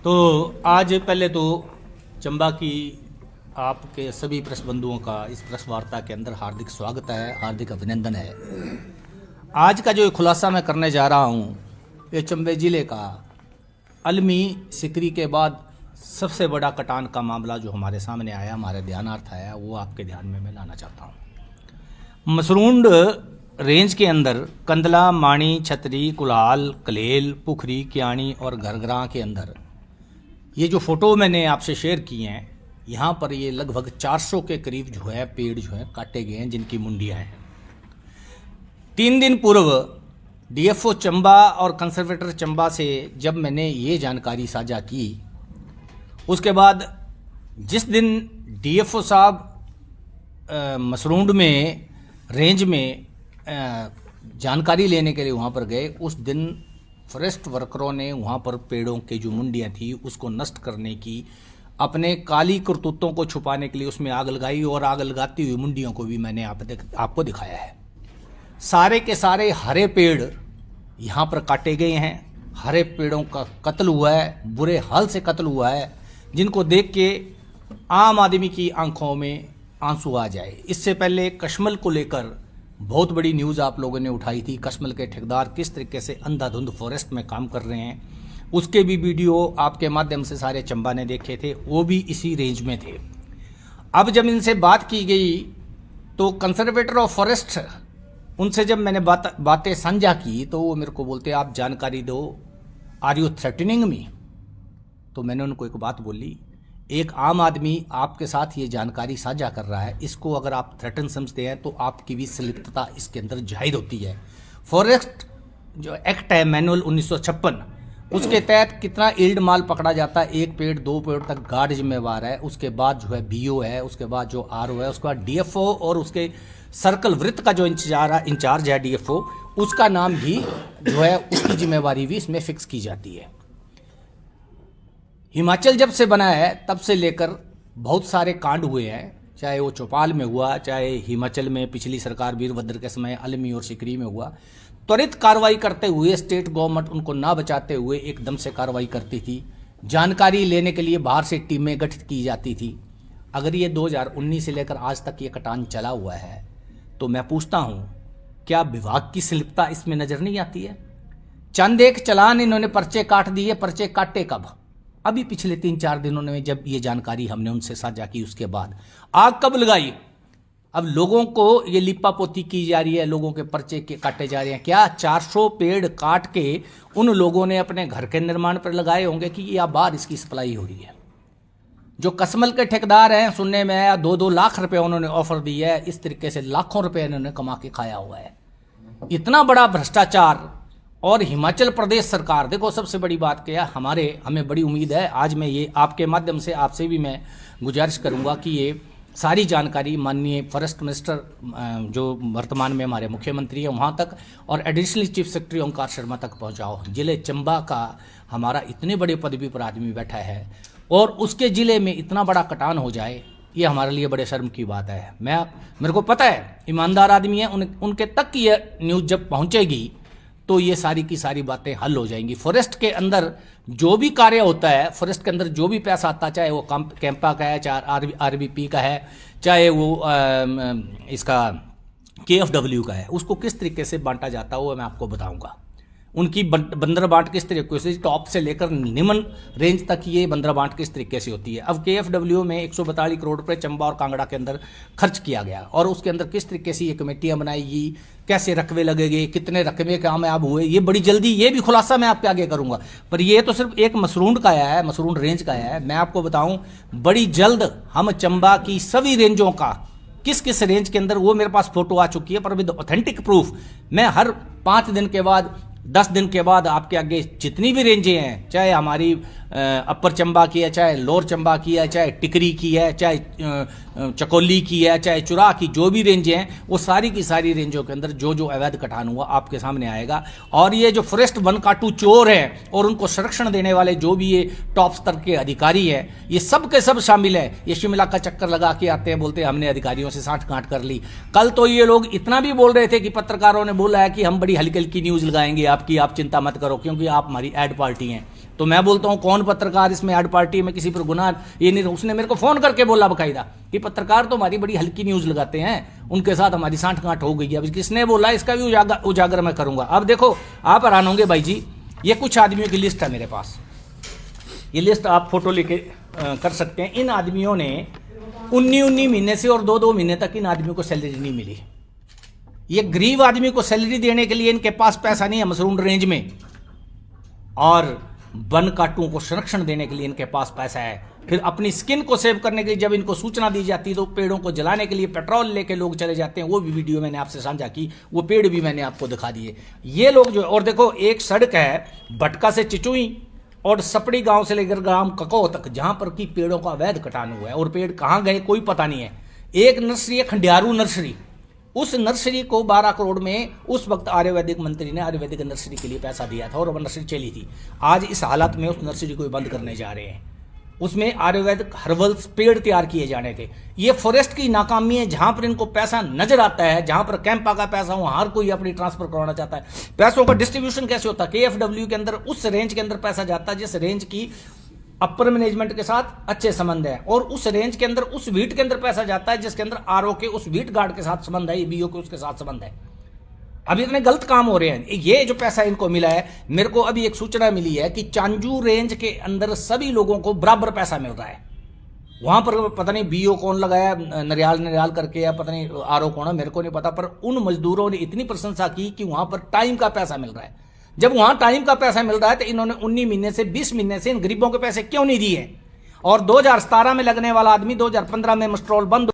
तो आज पहले तो चंबा की आपके सभी प्रेस बंधुओं का इस प्रेस वार्ता के अंदर हार्दिक स्वागत है, हार्दिक अभिनंदन है। आज का जो खुलासा मैं करने जा रहा हूँ, ये चंबे ज़िले का अलमी सिकरी के बाद सबसे बड़ा कटान का मामला जो हमारे सामने आया, हमारे ध्यानार्थ आया, वो आपके ध्यान में मैं लाना चाहता हूँ। मसरूंड रेंज के अंदर कंदला, माणी, छतरी, कुलाल, कलेल, पुखरी, क्याणी और घरग्रां के अंदर ये जो फोटो मैंने आपसे शेयर किए हैं, यहाँ पर ये लगभग 400 के करीब जो है पेड़ जो है काटे गए हैं, जिनकी मुंडियाँ हैं। 3 दिन पूर्व डीएफओ चंबा और कंजर्वेटर चंबा से जब मैंने ये जानकारी साझा की, उसके बाद जिस दिन डीएफओ साहब मसरूंड में रेंज में जानकारी लेने के लिए वहाँ पर गए, उस दिन फॉरेस्ट वर्करों ने वहाँ पर पेड़ों के जो मुंडियाँ थी उसको नष्ट करने की, अपने काली करतूतों को छुपाने के लिए उसमें आग लगाई, और आग लगाती हुई मुंडियों को भी मैंने आपको दिखाया है। सारे के सारे हरे पेड़ यहाँ पर काटे गए हैं, हरे पेड़ों का कत्ल हुआ है, बुरे हाल से कत्ल हुआ है, जिनको देख के आम आदमी की आंखों में आंसू आ जाए। इससे पहले कश्मल को लेकर बहुत बड़ी न्यूज़ आप लोगों ने उठाई थी। कश्मल के ठेकेदार किस तरीके से अंधाधुंध फॉरेस्ट में काम कर रहे हैं, उसके भी वीडियो आपके माध्यम से सारे चंबा ने देखे थे, वो भी इसी रेंज में थे। अब जब इनसे बात की गई तो कंजर्वेटर ऑफ फॉरेस्ट, उनसे जब मैंने बातें साझा की तो वो मेरे को बोलते आप जानकारी दो, आर यू थ्रेटनिंग मी। तो मैंने उनको एक बात बोली, एक आम आदमी आपके साथ ये जानकारी साझा कर रहा है, इसको अगर आप थ्रेटन समझते हैं तो आपकी भी संलिप्तता इसके अंदर जाहिर होती है। फॉरेस्ट जो एक्ट है मैनुअल 1956, उसके तहत कितना ईल्ड माल पकड़ा जाता है, 1 पेड़ 2 पेड़ तक गार्ड जिम्मेवार है, उसके बाद जो है बीओ है, उसके बाद जो आरओ है, उसके बाद डीएफओ और उसके सर्कल वृत्त का जो इंचार्ज है डीएफओ, उसका नाम भी जो है, उसकी जिम्मेवारी भी इसमें फिक्स की जाती है। हिमाचल जब से बना है तब से लेकर बहुत सारे कांड हुए हैं, चाहे वो चौपाल में हुआ, चाहे हिमाचल में पिछली सरकार वीरभद्र के समय अलमी और सिकरी में हुआ। त्वरित कार्रवाई करते हुए स्टेट गवर्नमेंट उनको ना बचाते हुए एकदम से कार्रवाई करती थी। जानकारी लेने के लिए बाहर से टीमें गठित की जाती थी। अगर ये 2019 से लेकर आज तक ये कटान चला हुआ है तो मैं पूछता हूँ, क्या विभाग की संलिप्तता इसमें नजर नहीं आती है? चंद एक चलान इन्होंने पर्चे काट दिए, पर्चे काटे कब? अभी पिछले 3-4 दिनों में जब ये जानकारी हमने उनसे साझा की, उसके बाद आग कब लगाई? अब लोगों को ये लिपा पोती की जा रही है, लोगों के पर्चे के काटे जा रहे हैं। क्या 400 पेड़ काट के उन लोगों ने अपने घर के निर्माण पर लगाए होंगे कि या बाहर इसकी सप्लाई हो रही है? जो कश्मल के ठेकेदार हैं, सुनने में आया 2-2 लाख रुपए उन्होंने ऑफर दी है, इस तरीके से लाखों रुपए इन्होंने कमा के खाया हुआ है। इतना बड़ा भ्रष्टाचार। और हिमाचल प्रदेश सरकार, देखो सबसे बड़ी बात क्या है, हमें बड़ी उम्मीद है, आज मैं ये आपके माध्यम से आपसे भी मैं गुजारिश करूंगा कि ये सारी जानकारी माननीय फॉरेस्ट मिनिस्टर जो वर्तमान में हमारे मुख्यमंत्री हैं वहाँ तक, और एडिशनल चीफ सेक्रेटरी ओंकार शर्मा तक पहुँचाओ। जिले चंबा का हमारा इतने बड़े पदवी पर आदमी बैठा है और उसके ज़िले में इतना बड़ा कटान हो जाए, ये हमारे लिए बड़े शर्म की बात है। मेरे को पता है ईमानदार आदमी है, उनके तक ये न्यूज़ जब पहुँचेगी तो ये सारी की सारी बातें हल हो जाएंगी। फॉरेस्ट के अंदर जो भी कार्य होता है, फॉरेस्ट के अंदर जो भी पैसा आता है, चाहे वो कैंपा का है, चाहे आरबीपी का है, चाहे वो इसका केएफडब्ल्यू का है, उसको किस तरीके से बांटा जाता है वो मैं आपको बताऊंगा। उनकी बंदर बांट किस तरीके से, टॉप से लेकर निम्न रेंज तक ये बंदर बांट किस तरीके से होती है। अब केएफडब्ल्यू में 142 करोड़ रुपये चंबा और कांगड़ा के अंदर खर्च किया गया, और उसके अंदर किस तरीके से ये कमेटियां बनाएगी, कैसे रकबे लगेंगे, कितने रकबे कामयाब हुए, ये बड़ी जल्दी ये भी खुलासा मैं आपके आगे करूंगा। पर ये तो सिर्फ एक मसरूंड का आया है, मसरूंड रेंज का आया है। मैं आपको बताऊं, बड़ी जल्द हम चंबा की सभी रेंजों का किस किस रेंज के अंदर, वो मेरे पास फोटो आ चुकी है, पर विद ऑथेंटिक प्रूफ मैं हर 5 दिन के बाद 10 दिन के बाद आपके आगे जितनी भी रेंजें हैं, चाहे हमारी अपर चंबा की है, चाहे लोअर चंबा की है, चाहे टिकरी की है, चाहे चकोली की है, चाहे चुरा की, जो भी रेंजें हैं, वो सारी की सारी रेंजों के अंदर जो जो अवैध कटान हुआ आपके सामने आएगा। और ये जो फॉरेस्ट बनकाटू चोर हैं और उनको संरक्षण देने वाले जो भी ये टॉप स्तर के अधिकारी हैं, ये सब के सब शामिल है। ये शिमला का चक्कर लगा के आते हैं, बोलते हैं हमने अधिकारियों से साठ-गांठ कर ली। कल तो ये लोग इतना भी बोल रहे थे कि पत्रकारों ने बोला है कि हम बड़ी हल्की हल्की न्यूज़ लगाएंगे आपकी, आप चिंता मत करो क्योंकि आप हमारी एड पार्टी हैं। तो मैं बोलता हूं कौन पत्रकार इसमें आर्ड पार्टी में किसी पर गुनाह ये नहीं, उसने मेरे को फोन करके बोला बकायदा कि पत्रकार तो हमारी बड़ी हल्की न्यूज लगाते हैं, उनके साथ हमारी सांठ गांठ हो गई है। अब किसने बोला इसका भी उजागर मैं करूंगा। अब देखो आप हैरान होंगे भाई जी, ये कुछ आदमियों की लिस्ट है मेरे पास, ये लिस्ट आप फोटो लेके कर सकते हैं। इन आदमियों ने 19 महीने से और 2 महीने तक इन आदमियों को सैलरी नहीं मिली। ये गरीब आदमी को सैलरी देने के लिए इनके पास पैसा नहीं है मसरूम रेंज में, और वन काटों को संरक्षण देने के लिए इनके पास पैसा है। फिर अपनी स्किन को सेव करने के लिए जब इनको सूचना दी जाती है तो पेड़ों को जलाने के लिए पेट्रोल लेके लोग चले जाते हैं। वो भी वीडियो मैंने आपसे साझा की, वो पेड़ भी मैंने आपको दिखा दिए। ये लोग जो, और देखो एक सड़क है भटका से चिचुई और सपड़ी गांव से लेकर ग्राम कको तक, जहां पर की पेड़ों का अवैध कटान हुआ है, और पेड़ कहां गए कोई पता नहीं है। एक नर्सरी है खंडियारू नर्सरी, उस नर्सरी को 12 करोड़ में उस वक्त आयुर्वेदिक मंत्री ने आयुर्वेदिक नर्सरी के लिए पैसा दिया था और वो नर्सरी चली थी। आज इस हालत में उस नर्सरी को बंद करने जा रहे हैं। उसमें आयुर्वेदिक हर्बल्स पेड़ तैयार किए जाने थे। ये फॉरेस्ट की नाकामी है, जहां पर इनको पैसा नजर आता है, जहां पर कैंपा का पैसा हो, हर कोई अपनी ट्रांसफर करवाना चाहता है। पैसों का डिस्ट्रीब्यूशन कैसे होता है? KFW के अंदर उस रेंज के अंदर पैसा जाता है जिस रेंज की अपर मैनेजमेंट के साथ अच्छे संबंध है, और उस रेंज के अंदर उस वीट के अंदर पैसा जाता है जिसके अंदर RO के उस वीट गार्ड के साथ संबंध है, BO के उसके साथ संबंध है। अब इतने गलत काम हो रहे हैं। ये जो पैसा इनको मिला है, मेरे को अभी एक सूचना मिली है कि चांजू रेंज के अंदर सभी लोगों को बराबर पैसा मिल रहा है। वहां पर पता नहीं BO कौन लगाया, नरियाल करके, या पता नहीं RO कौन है, मेरे को नहीं पता, पर उन मजदूरों ने इतनी प्रशंसा की कि वहां पर टाइम का पैसा मिल रहा है। जब वहां टाइम का पैसा मिल रहा है तो इन्होंने 19 महीने से 20 महीने से इन गरीबों के पैसे क्यों नहीं दिए? और 2017 में लगने वाला आदमी 2015 में मस्ट्रोल बंद